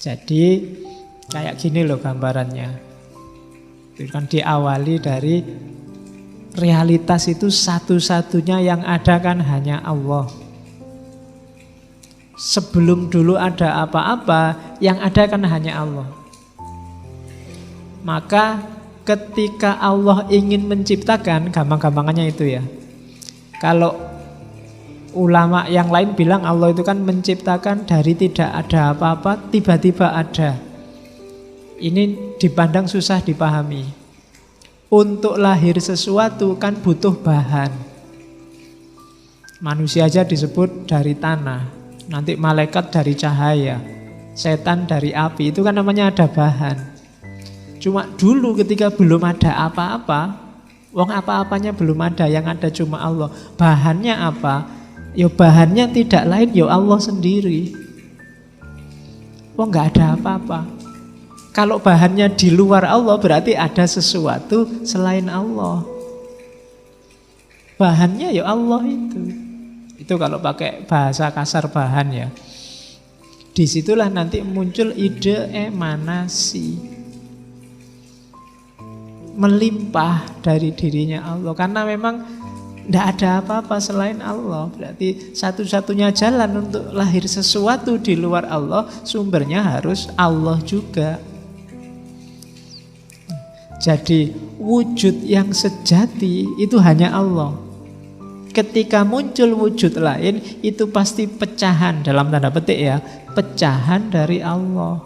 Jadi kayak gini loh gambarannya. Itu kan diawali dari realitas itu satu-satunya yang ada kan hanya Allah. Sebelum dulu ada apa-apa, yang ada kan hanya Allah. Maka ketika Allah ingin menciptakan, gampang-gampangannya itu ya. Kalau ulama yang lain bilang Allah itu kan menciptakan dari tidak ada apa-apa, tiba-tiba ada. Ini dipandang susah dipahami. Untuk lahir sesuatu kan butuh bahan. Manusia aja disebut dari tanah, nanti malaikat dari cahaya, setan dari api, itu kan namanya ada bahan. Cuma dulu ketika belum ada apa-apa, wong apa-apanya belum ada, yang ada cuma Allah. Bahannya apa? Ya bahannya tidak lain ya Allah sendiri. Wong nggak ada apa-apa. Kalau bahannya di luar Allah berarti ada sesuatu selain Allah. Bahannya ya Allah itu. Itu kalau pakai bahasa kasar bahan ya. Disitulah nanti muncul ide emanasi. Melimpah dari dirinya Allah. Karena memang tidak ada apa-apa selain Allah. Berarti satu-satunya jalan untuk lahir sesuatu di luar Allah, sumbernya harus Allah juga. Jadi wujud yang sejati itu hanya Allah. Ketika muncul wujud lain, itu pasti pecahan, dalam tanda petik ya, pecahan dari Allah.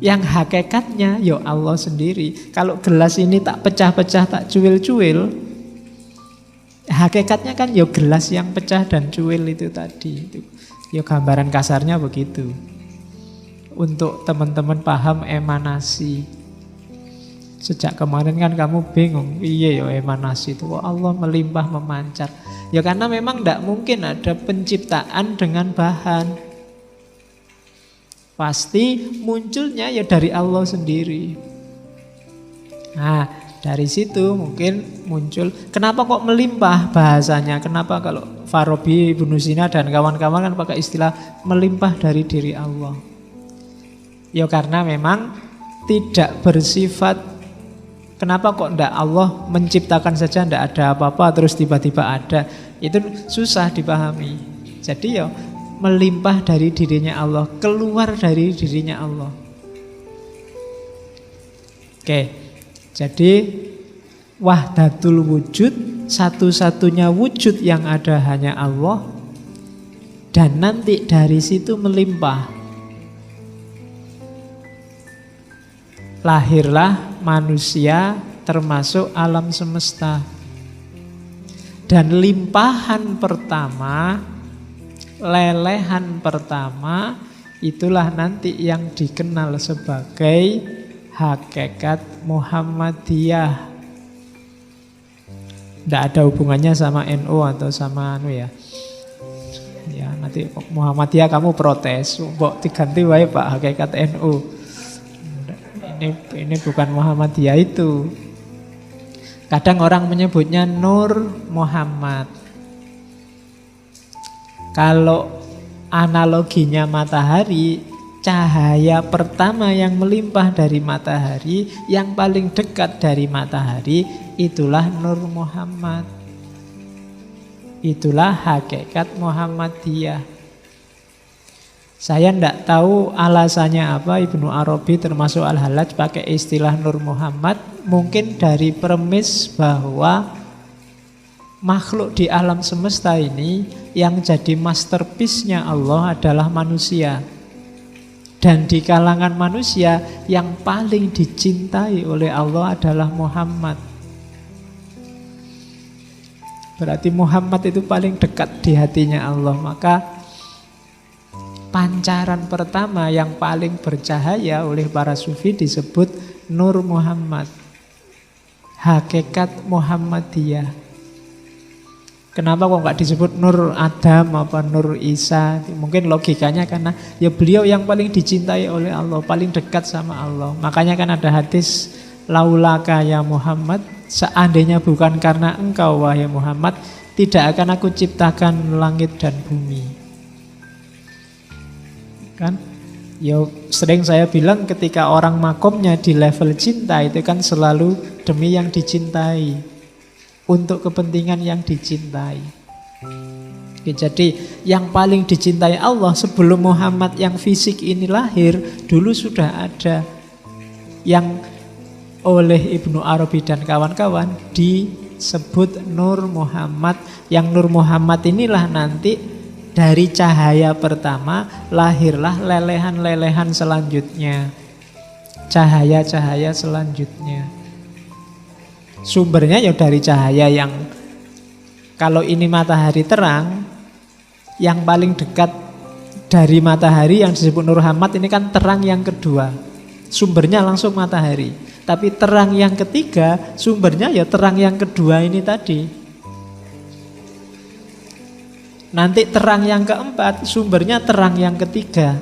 Yang hakikatnya ya Allah sendiri. Kalau gelas ini tak pecah-pecah, tak cuil-cuil, hakikatnya kan ya gelas yang pecah dan cuil itu tadi. Itu ya gambaran kasarnya begitu. Untuk teman-teman paham emanasi. Sejak kemarin kan kamu bingung, iya ya emanasi itu kok Allah melimpah memancar. Ya karena memang tidak mungkin ada penciptaan dengan bahan. Pasti munculnya ya dari Allah sendiri. Nah, dari situ mungkin muncul, kenapa kok melimpah bahasanya? Kenapa kalau Farabi, Ibnu Sina dan kawan-kawan kan pakai istilah melimpah dari diri Allah? Ya karena memang tidak bersifat, kenapa kok tidak Allah menciptakan saja tidak ada apa-apa terus tiba-tiba ada. Itu susah dipahami. Jadi ya melimpah dari dirinya Allah, keluar dari dirinya Allah. Oke, jadi wahdatul wujud, satu-satunya wujud yang ada hanya Allah. Dan nanti dari situ melimpah. Lahirlah manusia termasuk alam semesta. Dan limpahan pertama, lelehan pertama, itulah nanti yang dikenal sebagai hakikat Muhammadiyah. Tidak ada hubungannya sama NU atau sama ya. Ya nanti Muhammadiyah kamu protes, mbok diganti wae Pak hakikat NU. Ini bukan Muhammadiyah itu. Kadang orang menyebutnya Nur Muhammad. Kalau analoginya matahari, cahaya pertama yang melimpah dari matahari, yang paling dekat dari matahari, itulah Nur Muhammad. Itulah hakikat Muhammadiyah. Saya tidak tahu alasannya apa Ibnu Arabi termasuk Al-Hallaj pakai istilah Nur Muhammad. Mungkin dari premis bahwa makhluk di alam semesta ini yang jadi masterpiece-nya Allah adalah manusia. Dan di kalangan manusia yang paling dicintai oleh Allah adalah Muhammad. Berarti Muhammad itu paling dekat di hatinya Allah. Maka pancaran pertama yang paling bercahaya oleh para sufi disebut Nur Muhammad. Hakikat Muhammadiyah. Kenapa kok nggak disebut Nur Adam apa Nur Isa? Mungkin logikanya karena ya beliau yang paling dicintai oleh Allah, paling dekat sama Allah. Makanya kan ada hadis laulaka ya Muhammad, seandainya bukan karena engkau wahai Muhammad, tidak akan aku ciptakan langit dan bumi. Kan? Ya sering saya bilang ketika orang makomnya di level cinta itu kan selalu demi yang dicintai, untuk kepentingan yang dicintai. Oke, jadi yang paling dicintai Allah sebelum Muhammad yang fisik ini lahir, dulu sudah ada yang oleh Ibnu Arabi dan kawan-kawan disebut Nur Muhammad. Yang Nur Muhammad inilah nanti dari cahaya pertama lahirlah lelehan-lelehan selanjutnya, cahaya-cahaya selanjutnya. Sumbernya ya dari cahaya yang, kalau ini matahari terang, yang paling dekat dari matahari yang disebut Nur Muhammad ini kan terang yang kedua. Sumbernya langsung matahari. Tapi terang yang ketiga sumbernya ya terang yang kedua ini tadi. Nanti terang yang keempat sumbernya terang yang ketiga.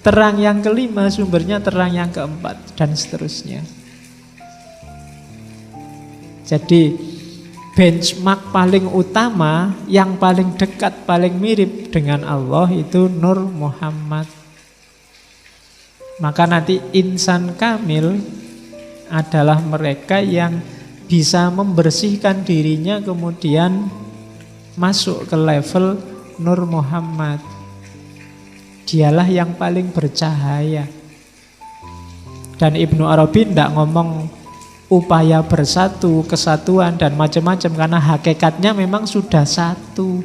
Terang yang kelima sumbernya terang yang keempat, dan seterusnya. Jadi benchmark paling utama, yang paling dekat, paling mirip dengan Allah itu Nur Muhammad. Maka nanti insan kamil adalah mereka yang bisa membersihkan dirinya kemudian masuk ke level Nur Muhammad. Dialah yang paling bercahaya. Dan Ibnu Arabi tidak ngomong upaya bersatu, kesatuan dan macam-macam, karena hakikatnya memang sudah satu.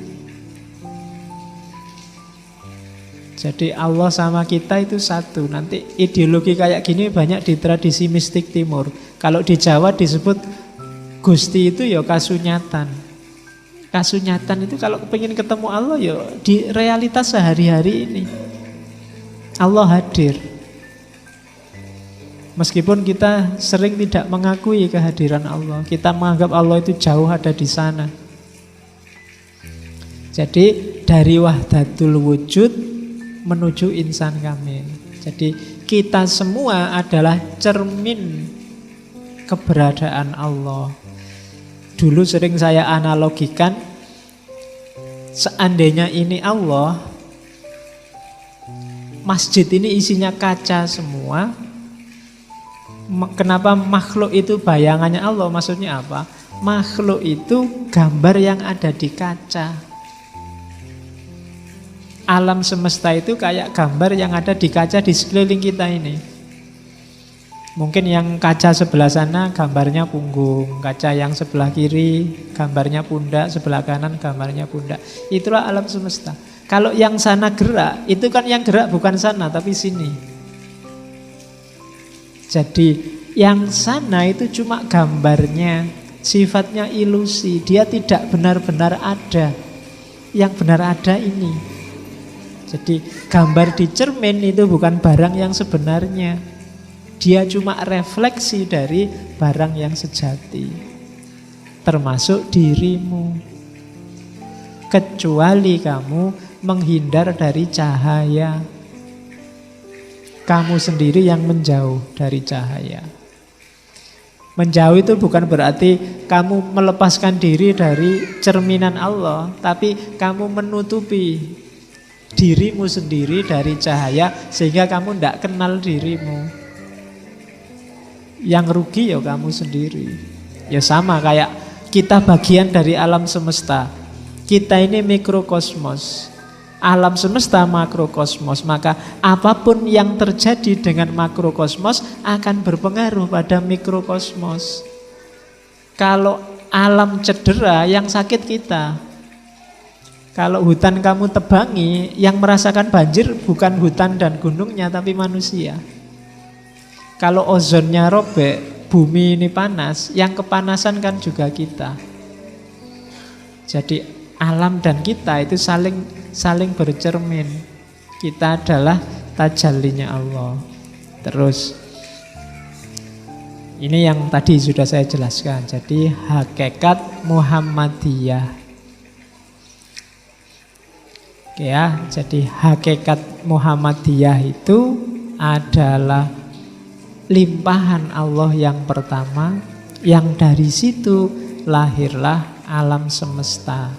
Jadi Allah sama kita itu satu. Nanti ideologi kayak gini banyak di tradisi mistik timur. Kalau di Jawa disebut Gusti itu ya kasunyatan. Kasunyatan itu kalau pengen ketemu Allah ya di realitas sehari-hari ini. Allah hadir. Meskipun kita sering tidak mengakui kehadiran Allah, kita menganggap Allah itu jauh ada di sana. Jadi dari wahdatul wujud menuju insan kamil. Jadi kita semua adalah cermin keberadaan Allah. Dulu sering saya analogikan, seandainya ini Allah, masjid ini isinya kaca semua. Kenapa makhluk itu bayangannya Allah? Maksudnya apa? Makhluk itu gambar yang ada di kaca. Alam semesta itu kayak gambar yang ada di kaca di sekeliling kita ini. Mungkin yang kaca sebelah sana gambarnya punggung, kaca yang sebelah kiri gambarnya pundak, sebelah kanan gambarnya pundak. Itulah alam semesta. Kalau yang sana gerak, itu kan yang gerak bukan sana tapi sini. Jadi yang sana itu cuma gambarnya, sifatnya ilusi, dia tidak benar-benar ada. Yang benar ada ini. Jadi gambar di cermin itu bukan barang yang sebenarnya. Dia cuma refleksi dari barang yang sejati, termasuk dirimu. Kecuali kamu menghindar dari cahaya, kamu sendiri yang menjauh dari cahaya. Menjauh itu bukan berarti kamu melepaskan diri dari cerminan Allah, tapi kamu menutupi dirimu sendiri dari cahaya sehingga kamu tidak kenal dirimu. Yang rugi ya kamu sendiri. Ya sama kayak kita bagian dari alam semesta. Kita ini mikrokosmos, alam semesta makrokosmos. Maka apapun yang terjadi dengan makrokosmos akan berpengaruh pada mikrokosmos. Kalau alam cedera, yang sakit kita. Kalau hutan kamu tebangi, yang merasakan banjir bukan hutan dan gunungnya tapi manusia. Kalau ozonnya robek, bumi ini panas, yang kepanasan kan juga kita. Jadi alam dan kita itu saling bercermin. Kita adalah tajallinya Allah. Terus ini yang tadi sudah saya jelaskan. Jadi hakikat Muhammadiyah. Oke ya, jadi hakikat Muhammadiyah itu adalah limpahan Allah yang pertama, yang dari situ lahirlah alam semesta.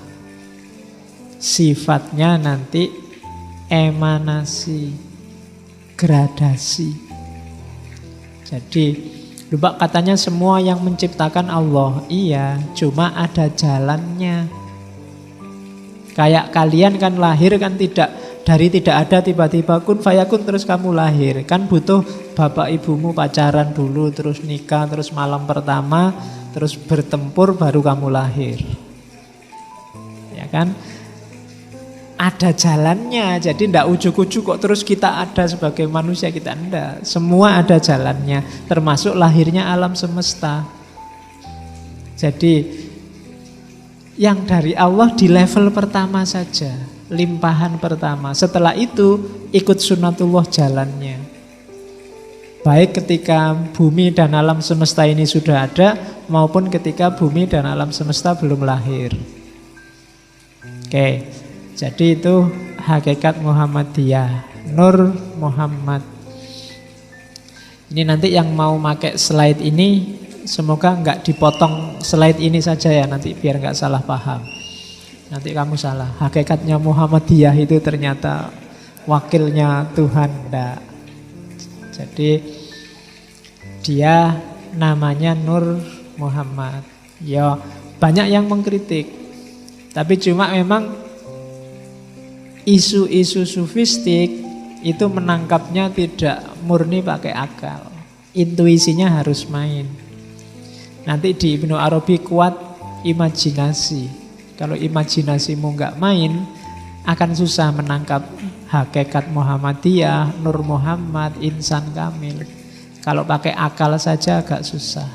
Sifatnya nanti emanasi, gradasi. Jadi lupa katanya semua yang menciptakan Allah. Iya, cuma ada jalannya. Kayak kalian kan lahir kan tidak dari tidak ada tiba-tiba kun fayakun terus kamu lahir. Kan butuh bapak ibumu pacaran dulu, terus nikah, terus malam pertama, terus bertempur baru kamu lahir. Ya kan? Ada jalannya, jadi tidak ujuk-ujuk kok terus kita ada sebagai manusia, kita enggak. Semua ada jalannya, termasuk lahirnya alam semesta. Jadi yang dari Allah di level pertama saja, limpahan pertama. Setelah itu ikut sunatullah jalannya. Baik ketika bumi dan alam semesta ini sudah ada, maupun ketika bumi dan alam semesta belum lahir. Oke, jadi itu hakikat Muhammadiyah, Nur Muhammad. Ini nanti yang mau pakai slide ini, semoga nggak dipotong slide ini saja ya, nanti biar nggak salah paham. Nanti kamu salah, hakikatnya Muhammadiyah itu ternyata wakilnya Tuhan. Enggak. Jadi dia namanya Nur Muhammad. Ya banyak yang mengkritik, tapi cuma memang isu-isu sufistik itu menangkapnya tidak murni pakai akal. Intuisinya harus main. Nanti di Ibnu Arabi kuat imajinasi. Kalau imajinasimu nggak main, akan susah menangkap hakikat Muhammadiyah, Nur Muhammad, insan kamil. Kalau pakai akal saja agak susah.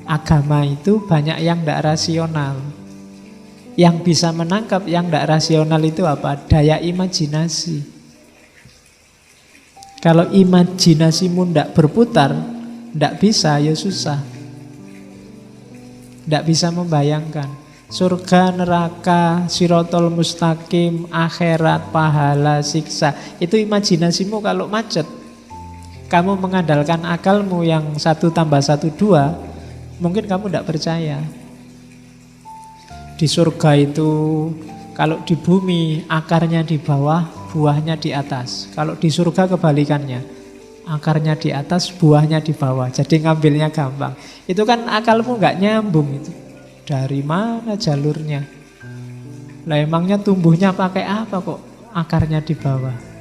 Agama itu banyak yang tidak rasional. Yang bisa menangkap yang tidak rasional itu apa? Daya imajinasi. Kalau imajinasimu tidak berputar, tidak bisa, ya susah. Tidak bisa membayangkan surga, neraka, sirotol mustaqim, akhirat, pahala, siksa. Itu imajinasimu kalau macet. Kamu mengandalkan akalmu yang 1 tambah 1 2, mungkin kamu tidak percaya. Di surga itu kalau di bumi akarnya di bawah, buahnya di atas. Kalau di surga kebalikannya, akarnya di atas, buahnya di bawah. Jadi ngambilnya gampang. Itu kan akalmu nggak nyambung itu. Dari mana jalurnya? Lah emangnya tumbuhnya pakai apa kok akarnya di bawah?